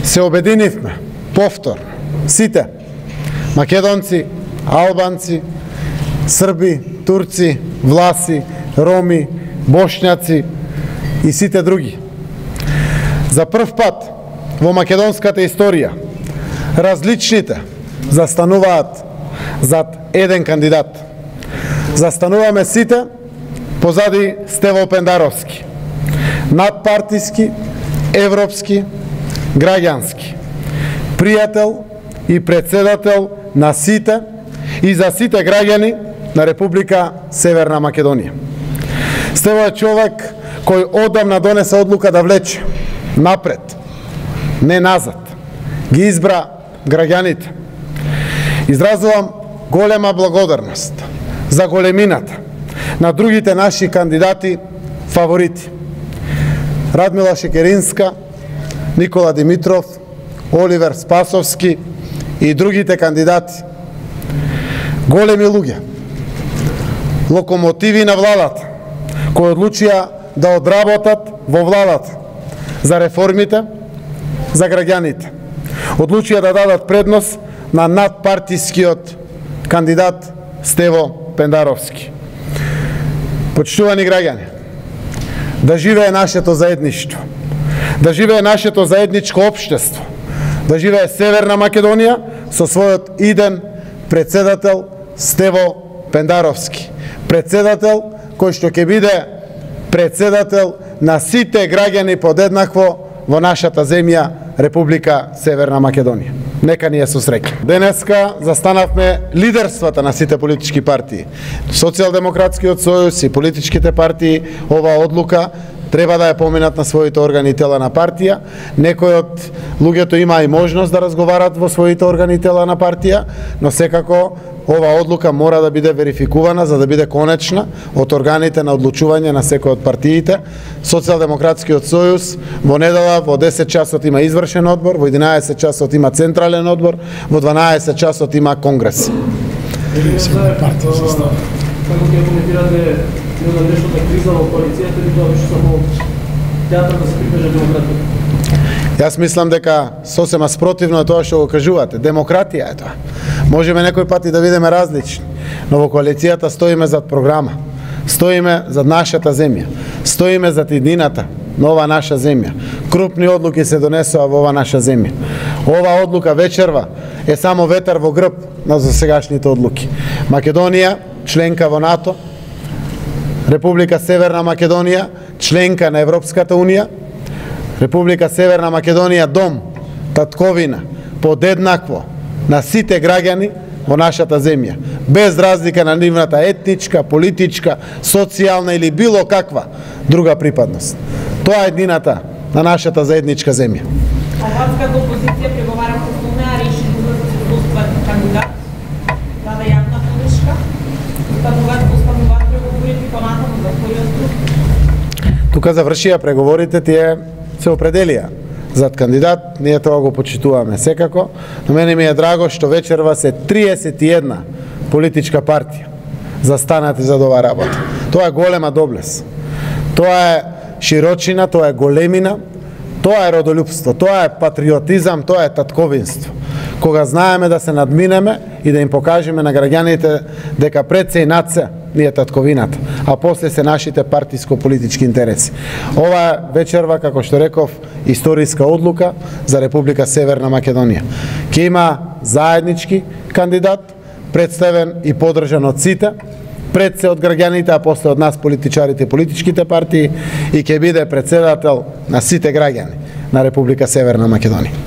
се обединивме повторно сите македонци, албанци, срби, турци, власи, роми, бошњаци и сите други. За прв пат во македонската историја различните застануваат зад еден кандидат. Застануваме сите позади Стево Пендаровски, надпартиски, европски, граѓански, пријател и председател на сите и за сите граѓани на Република Северна Македонија. Стево е човек кој одамна донесе одлука да влече напред, не назад. Ги избра граѓаните. Изразувам голема благодарност за големината на другите наши кандидати фаворити. Радмила Шекеринска, Никола Димитров, Оливер Спасовски и другите кандидати. Големи луѓе, локомотиви на владата, кои одлучија да одработат во владата за реформите, за граѓаните. Одлучија да дадат предност на надпартискиот кандидат Стево Пендаровски. Почитувани граѓани, да живее нашето заедништво, да живее нашето заедничко општество, да живее Северна Македонија со својот иден председател Стево Пендаровски. Председател кој што ќе биде председател на сите граѓани подеднакво во нашата земја Република Северна Македонија. Нека ни е со среќа. Денеска застанавме лидерствата на сите политички партии. Социјалдемократскиот сојуз и политичките партии оваа одлука треба да ја поминат на своите органи и тела на партија. Некои од луѓето има и можност да разговарат во своите органи и тела на партија, но секако оваа одлука мора да биде верификувана за да биде конечна од органите на одлучување на секој од партиите. Социјалдемократскиот сојуз во недела во 10 часот има извршен одбор, во 11 часот има централен одбор, во 12 часот има конгрес. Како ќе коментирате неодамнешната криза во коалицијата или тоа више само театар да се прикаже демократија? Јас мислам дека сосема спротивно е тоа што го кажувате. Демократија е тоа. Можеме некој пати да видиме различни, но во коалицијата стоиме зад програма, стоиме зад нашата земја, стоиме зад иднината на ова наша земја. Крупни одлуки се донесоа во ова наша земја. Ова одлука вечерва е само ветер во грб на засегашните одлуки. Македонија членка во НАТО, Република Северна Македонија членка на Европската Унија, Република Северна Македонија дом, татковина, подеднакво на сите граѓани во нашата земја, без разлика на нивната етничка, политичка, социјална или било каква друга припадност. Тоа е еднината на нашата заедничка земја. Албанската опозиција преговара со неа реши да се поствар кандидат, даде јавна поддршка, кога остануваат преговорите понатаму за кој друг. Тука завршија преговорите, тие се определија зад кандидат, ние тоа го почитуваме секако, но мене ми е драго што вечерва се 31 политичка партија застанати за оваа работа. Тоа е голема доблес. Тоа е широчина, тоа е големина, тоа е родолюбство, тоа е патриотизам, тоа е татковинство. Кога знаеме да се надминеме и да им покажеме на граѓаните дека пред се и над се ни е татковината, а после се нашите партиско-политички интереси. Ова вечерва, како што реков, историска одлука за Република Северна Македонија. Ке има заеднички кандидат, представен и поддржан од сите, пред се од граѓаните, а после од нас политичарите и политичките партии, и ќе биде председател на сите граѓани на Република Северна Македонија.